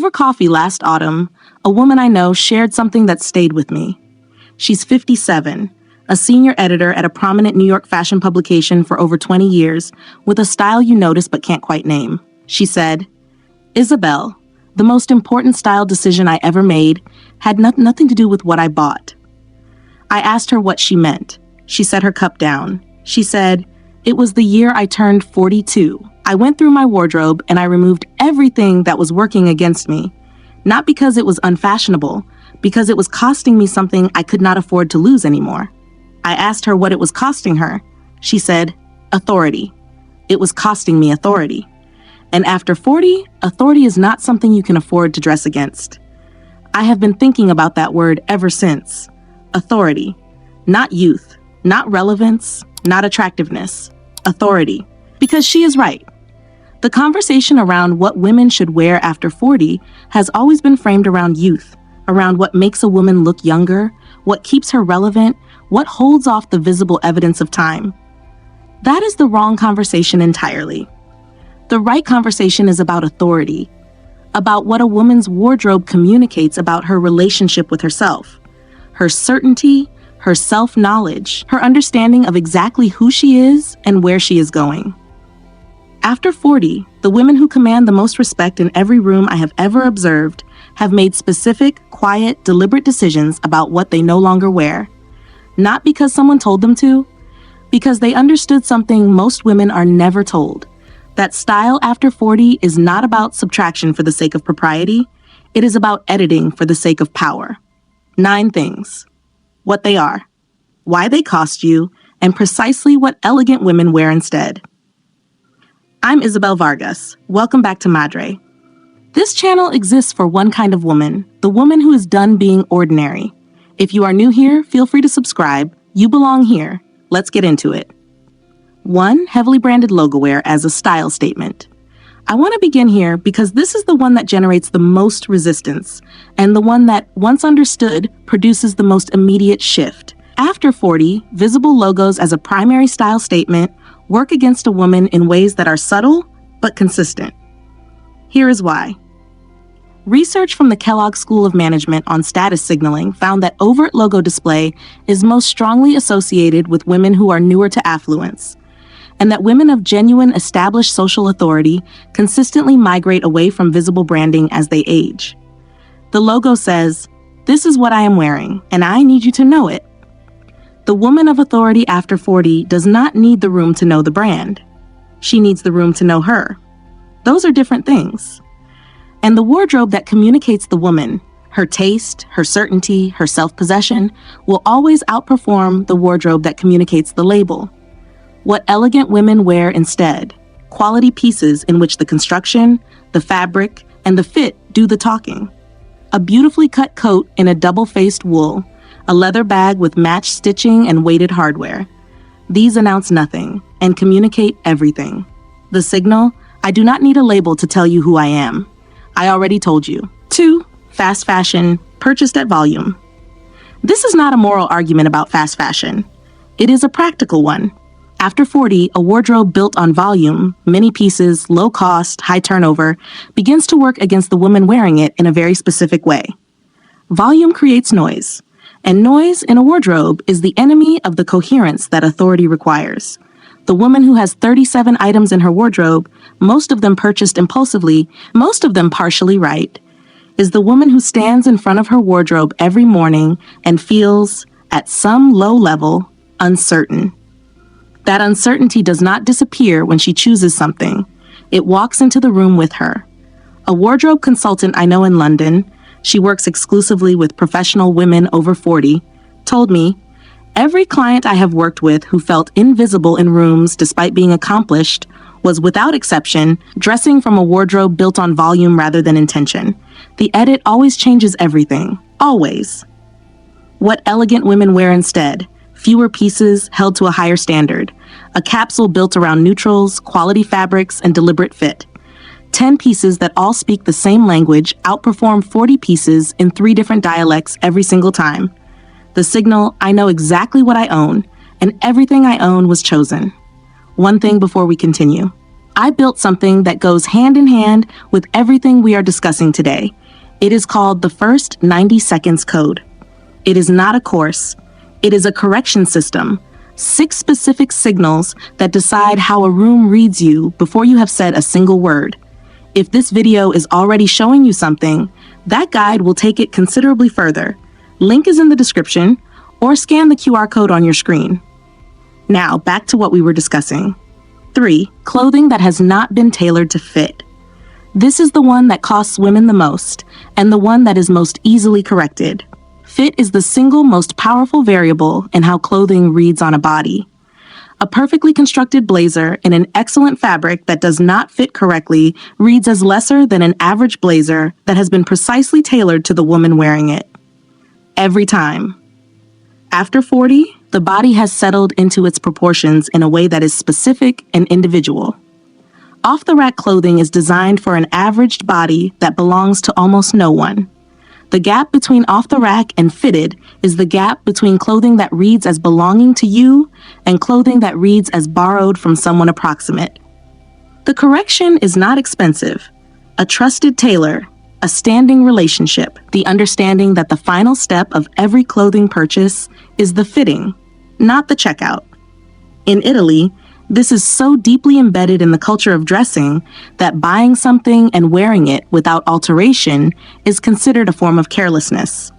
Over coffee last autumn, a woman I know shared something that stayed with me. She's 57, a senior editor at a prominent New York fashion publication for over 20 years, with a style you notice but can't quite name. She said, "Isabel, the most important style decision I ever made had nothing to do with what I bought." I asked her what she meant. She set her cup down. She said, "It was the year I turned 42. I went through my wardrobe and I removed everything that was working against me. Not because it was unfashionable, because it was costing me something I could not afford to lose anymore." I asked her what it was costing her. She said, "Authority. It was costing me authority. And after 40, authority is not something you can afford to dress against." I have been thinking about that word ever since. Authority. Not youth, not relevance, not attractiveness. Authority. Because she is right. The conversation around what women should wear after 40 has always been framed around youth, around what makes a woman look younger, what keeps her relevant, what holds off the visible evidence of time. That is the wrong conversation entirely. The right conversation is about authority, about what a woman's wardrobe communicates about her relationship with herself, her certainty, her self-knowledge, her understanding of exactly who she is and where she is going. After 40, the women who command the most respect in every room I have ever observed have made specific, quiet, deliberate decisions about what they no longer wear. Not because someone told them to, because they understood something most women are never told. That style after 40 is not about subtraction for the sake of propriety. It is about editing for the sake of power. 9 things. What they are, why they cost you, and precisely what elegant women wear instead. I'm Isabel Vargas. Welcome back to Madre. This channel exists for one kind of woman, the woman who is done being ordinary. If you are new here, feel free to subscribe. You belong here. Let's get into it. 1. Heavily branded logo wear as a style statement. I want to begin here because this is the one that generates the most resistance, and the one that, once understood, produces the most immediate shift. After 40, visible logos as a primary style statement work against a woman in ways that are subtle but consistent. Here is why. Research from the Kellogg School of Management on status signaling found that overt logo display is most strongly associated with women who are newer to affluence, and that women of genuine established social authority consistently migrate away from visible branding as they age. The logo says, "This is what I am wearing, and I need you to know it." The woman of authority after 40 does not need the room to know the brand. She needs the room to know her. Those are different things. And the wardrobe that communicates the woman, her taste, her certainty, her self-possession, will always outperform the wardrobe that communicates the label. What elegant women wear instead, quality pieces in which the construction, the fabric, and the fit do the talking. A beautifully cut coat in a double-faced wool, a leather bag with matched stitching and weighted hardware. These announce nothing and communicate everything. The signal, "I do not need a label to tell you who I am. I already told you." 2. Fast fashion, purchased at volume. This is not a moral argument about fast fashion. It is a practical one. After 40, a wardrobe built on volume, many pieces, low cost, high turnover, begins to work against the woman wearing it in a very specific way. Volume creates noise, and noise in a wardrobe is the enemy of the coherence that authority requires. The woman who has 37 items in her wardrobe, most of them purchased impulsively, most of them partially right, is the woman who stands in front of her wardrobe every morning and feels, at some low level, uncertain. That uncertainty does not disappear when she chooses something. It walks into the room with her. A wardrobe consultant I know in London, she works exclusively with professional women over 40, told me, "Every client I have worked with who felt invisible in rooms despite being accomplished was, without exception, dressing from a wardrobe built on volume rather than intention. The edit always changes everything. Always." What elegant women wear instead, fewer pieces held to a higher standard, a capsule built around neutrals, quality fabrics, and deliberate fit. 10 pieces that all speak the same language outperform 40 pieces in 3 different dialects every single time. The signal, "I know exactly what I own, and everything I own was chosen." One thing before we continue. I built something that goes hand in hand with everything we are discussing today. It is called the First 90 Seconds Code. It is not a course. It is a correction system. 6 specific signals that decide how a room reads you before you have said a single word. If this video is already showing you something, that guide will take it considerably further. Link is in the description, or scan the QR code on your screen. Now, back to what we were discussing. 3. Clothing that has not been tailored to fit. This is the one that costs women the most, and the one that is most easily corrected. Fit is the single most powerful variable in how clothing reads on a body. A perfectly constructed blazer in an excellent fabric that does not fit correctly reads as lesser than an average blazer that has been precisely tailored to the woman wearing it. Every time. After 40, the body has settled into its proportions in a way that is specific and individual. Off-the-rack clothing is designed for an averaged body that belongs to almost no one. The gap between off-the-rack and fitted is the gap between clothing that reads as belonging to you and clothing that reads as borrowed from someone approximate. The correction is not expensive. A trusted tailor, a standing relationship, the understanding that the final step of every clothing purchase is the fitting, not the checkout. In Italy, this is so deeply embedded in the culture of dressing that buying something and wearing it without alteration is considered a form of carelessness.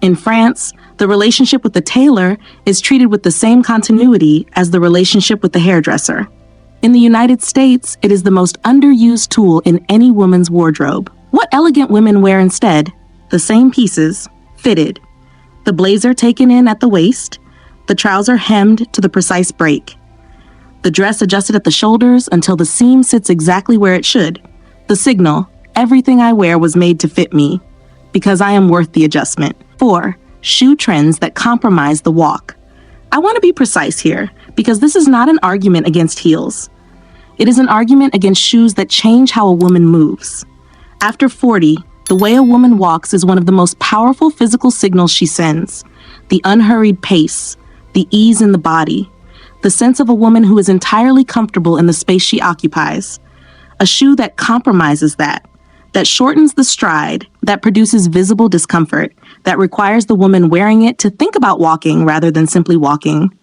In France, the relationship with the tailor is treated with the same continuity as the relationship with the hairdresser. In the United States, it is the most underused tool in any woman's wardrobe. What elegant women wear instead? The same pieces, fitted. The blazer taken in at the waist, the trouser hemmed to the precise break. The dress adjusted at the shoulders until the seam sits exactly where it should. The signal, everything I wear was made to fit me, because I am worth the adjustment. 4. Shoe trends that compromise the walk. I want to be precise here, because this is not an argument against heels. It is an argument against shoes that change how a woman moves. After 40, the way a woman walks is one of the most powerful physical signals she sends. The unhurried pace, the ease in the body, the sense of a woman who is entirely comfortable in the space she occupies. A shoe that compromises that shortens the stride, that produces visible discomfort, that requires the woman wearing it to think about walking rather than simply walking,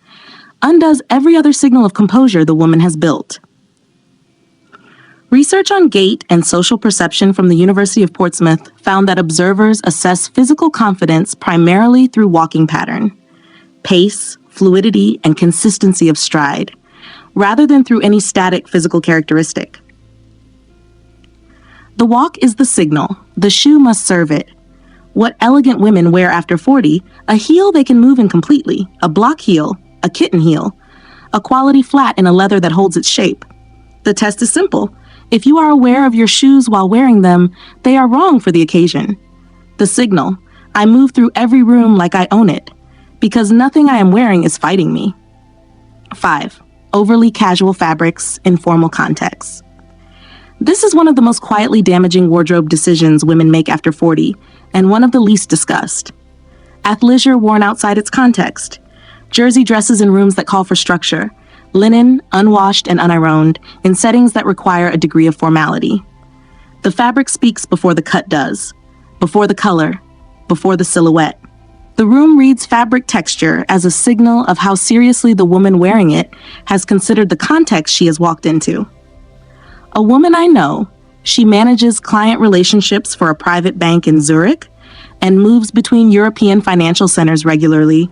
undoes every other signal of composure the woman has built. Research on gait and social perception from the University of Portsmouth found that observers assess physical confidence primarily through walking pattern, pace, fluidity, and consistency of stride, rather than through any static physical characteristic. The walk is the signal. The shoe must serve it. What elegant women wear after 40, a heel they can move in completely, a block heel, a kitten heel, a quality flat in a leather that holds its shape. The test is simple. If you are aware of your shoes while wearing them, they are wrong for the occasion. The signal, I move through every room like I own it, because nothing I am wearing is fighting me. 5. Overly casual fabrics in formal contexts. This is one of the most quietly damaging wardrobe decisions women make after 40, and one of the least discussed. Athleisure worn outside its context. Jersey dresses in rooms that call for structure. Linen, unwashed and unironed, in settings that require a degree of formality. The fabric speaks before the cut does, before the color, before the silhouette. The room reads fabric texture as a signal of how seriously the woman wearing it has considered the context she has walked into. A woman I know, she manages client relationships for a private bank in Zurich and moves between European financial centers regularly,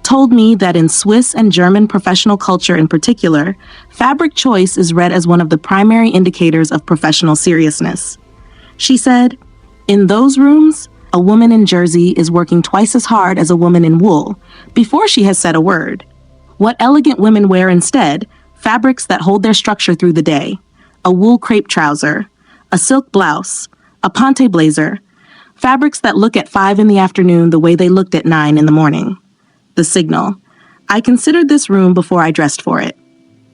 told me that in Swiss and German professional culture in particular, fabric choice is read as one of the primary indicators of professional seriousness. She said, in those rooms, a woman in jersey is working twice as hard as a woman in wool before she has said a word. What elegant women wear instead, fabrics that hold their structure through the day, a wool crepe trouser, a silk blouse, a ponte blazer, fabrics that look at 5 in the afternoon the way they looked at 9 in the morning. The signal, I considered this room before I dressed for it.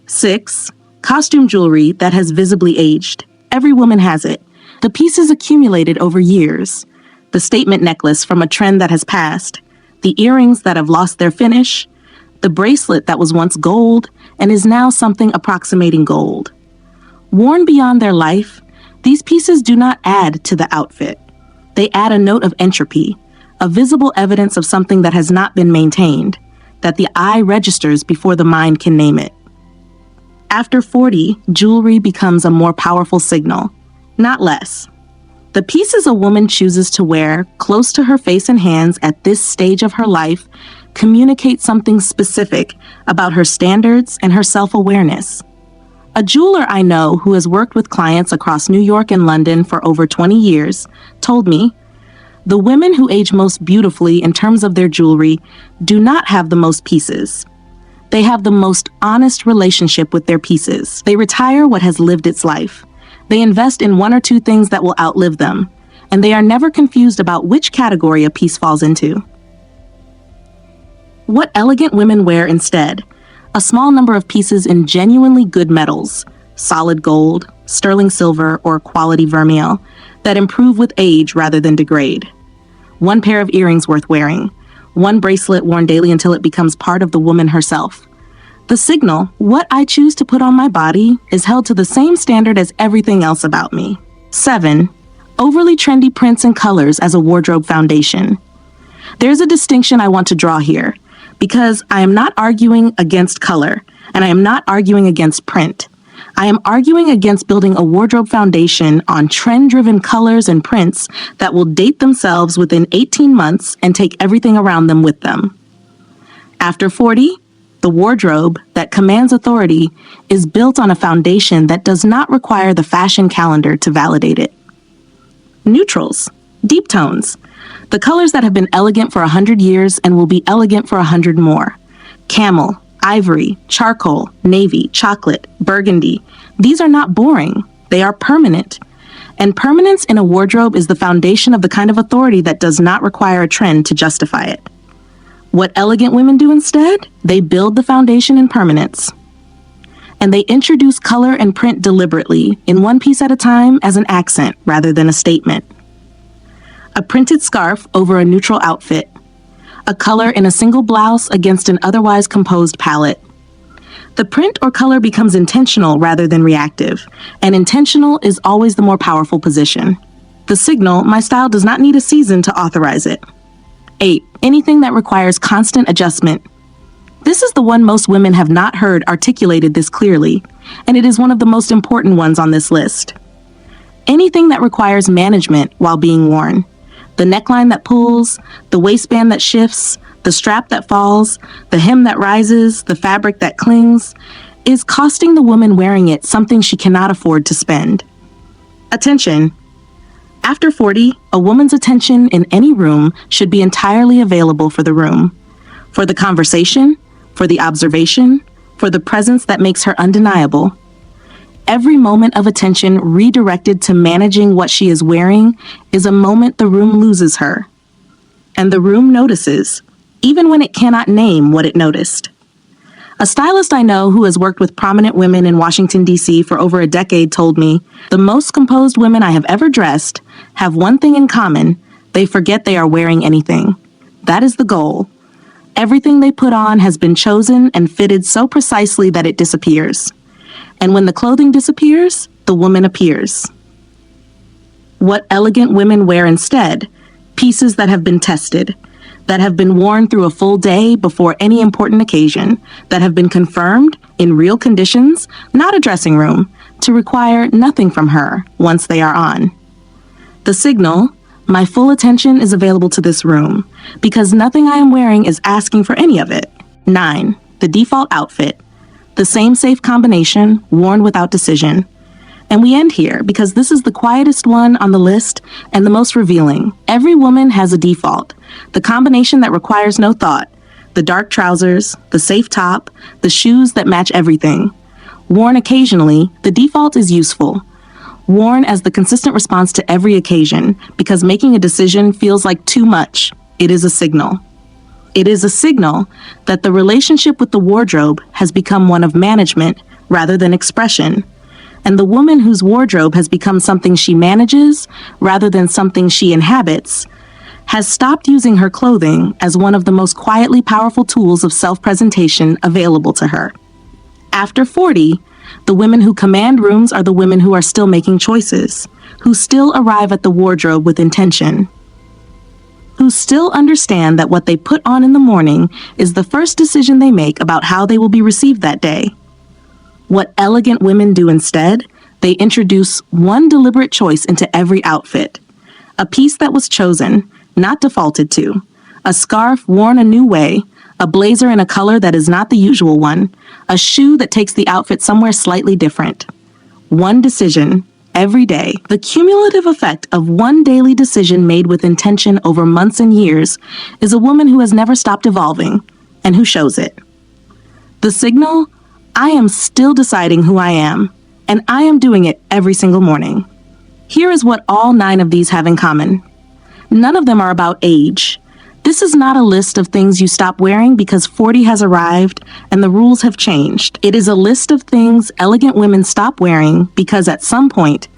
6. Costume jewelry that has visibly aged. Every woman has it. The pieces accumulated over years. The statement necklace from a trend that has passed. The earrings that have lost their finish. The bracelet that was once gold and is now something approximating gold. Worn beyond their life, these pieces do not add to the outfit. They add a note of entropy, a visible evidence of something that has not been maintained, that the eye registers before the mind can name it. After 40, jewelry becomes a more powerful signal, not less. The pieces a woman chooses to wear close to her face and hands at this stage of her life communicate something specific about her standards and her self-awareness. A jeweler I know who has worked with clients across New York and London for over 20 years told me, "The women who age most beautifully in terms of their jewelry do not have the most pieces. They have the most honest relationship with their pieces. They retire what has lived its life. They invest in one or two things that will outlive them, and they are never confused about which category a piece falls into." What elegant women wear instead? A small number of pieces in genuinely good metals, solid gold, sterling silver, or quality vermeil, that improve with age rather than degrade. One pair of earrings worth wearing. One bracelet worn daily until it becomes part of the woman herself. The signal, what I choose to put on my body, is held to the same standard as everything else about me. 7. Overly trendy prints and colors as a wardrobe foundation. There's a distinction I want to draw here, because I am not arguing against color, and I am not arguing against print. I am arguing against building a wardrobe foundation on trend-driven colors and prints that will date themselves within 18 months and take everything around them with them. After 40, the wardrobe that commands authority is built on a foundation that does not require the fashion calendar to validate it. Neutrals, deep tones, the colors that have been elegant for 100 years and will be elegant for 100 more. Camel, ivory, charcoal, navy, chocolate, burgundy. These are not boring. They are permanent. And permanence in a wardrobe is the foundation of the kind of authority that does not require a trend to justify it. What elegant women do instead? They build the foundation in permanence. And they introduce color and print deliberately, in one piece at a time, as an accent rather than a statement. A printed scarf over a neutral outfit. A color in a single blouse against an otherwise composed palette. The print or color becomes intentional rather than reactive, and intentional is always the more powerful position. The signal, my style does not need a season to authorize it. 8. Anything that requires constant adjustment. This is the one most women have not heard articulated this clearly, and it is one of the most important ones on this list. Anything that requires management while being worn. The neckline that pulls, the waistband that shifts, the strap that falls, the hem that rises, the fabric that clings, is costing the woman wearing it something she cannot afford to spend. Attention. After 40, a woman's attention in any room should be entirely available for the room, for the conversation, for the observation, for the presence that makes her undeniable. Every moment of attention redirected to managing what she is wearing is a moment the room loses her. And the room notices, even when it cannot name what it noticed. A stylist I know who has worked with prominent women in Washington, D.C. for over a decade told me, "The most composed women I have ever dressed have one thing in common: they forget they are wearing anything. That is the goal. Everything they put on has been chosen and fitted so precisely that it disappears. And when the clothing disappears, the woman appears." What elegant women wear instead? Pieces that have been tested, that have been worn through a full day before any important occasion, that have been confirmed in real conditions, not a dressing room, to require nothing from her once they are on. The signal, my full attention is available to this room, because nothing I am wearing is asking for any of it. 9. The default outfit. The same safe combination, worn without decision. And we end here because this is the quietest one on the list and the most revealing. Every woman has a default, the combination that requires no thought. The dark trousers, the safe top, the shoes that match everything. Worn occasionally, the default is useful. Worn as the consistent response to every occasion, because making a decision feels like too much. It is a signal. It is a signal that the relationship with the wardrobe has become one of management rather than expression. And the woman whose wardrobe has become something she manages rather than something she inhabits has stopped using her clothing as one of the most quietly powerful tools of self-presentation available to her. After 40, The women who command rooms are the women who are still making choices, who still arrive at the wardrobe with intention, who still understand that what they put on in the morning is the first decision they make about how they will be received that day. What elegant women do instead, they introduce one deliberate choice into every outfit. A piece that was chosen, not defaulted to. A scarf worn a new way, a blazer in a color that is not the usual one, a shoe that takes the outfit somewhere slightly different. One decision, every day. The cumulative effect of one daily decision made with intention over months and years is a woman who has never stopped evolving and who shows it. The signal? I am still deciding who I am, and I am doing it every single morning. Here is what all 9 of these have in common. None of them are about age. This is not a list of things you stop wearing because 40 has arrived and the rules have changed. It is a list of things elegant women stop wearing because at some point,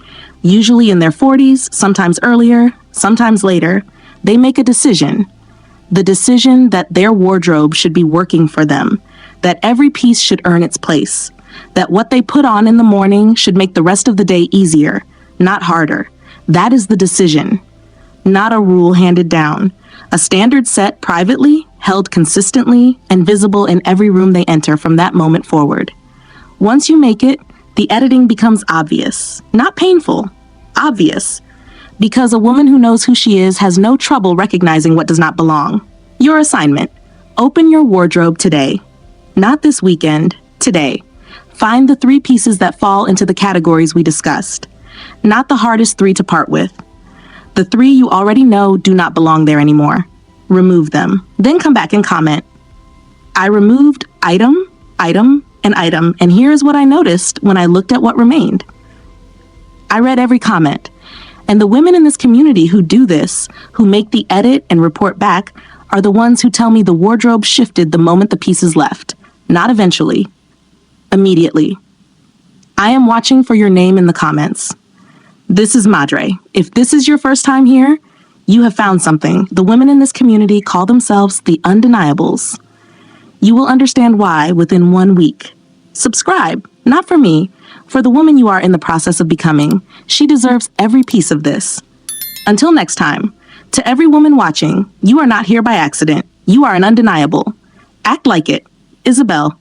usually in their 40s, sometimes earlier, sometimes later, they make a decision. The decision that their wardrobe should be working for them, that every piece should earn its place, that what they put on in the morning should make the rest of the day easier, not harder. That is the decision, not a rule handed down. A standard set privately, held consistently, and visible in every room they enter from that moment forward. Once you make it, the editing becomes obvious. Not painful, obvious. Because a woman who knows who she is has no trouble recognizing what does not belong. Your assignment: open your wardrobe today. Not this weekend, today. Find the 3 pieces that fall into the categories we discussed. Not the hardest 3 to part with. The 3 you already know do not belong there anymore. Remove them. Then come back and comment. I removed item, item, and item, and here is what I noticed when I looked at what remained. I read every comment, and the women in this community who do this, who make the edit and report back, are the ones who tell me the wardrobe shifted the moment the pieces left. Not eventually. Immediately. I am watching for your name in the comments. This is Madre. If this is your first time here, you have found something. The women in this community call themselves the undeniables. You will understand why within 1 week. Subscribe, not for me, for the woman you are in the process of becoming. She deserves every piece of this. Until next time, to every woman watching, you are not here by accident. You are an undeniable. Act like it. 𝐒𝐴ZEBEL.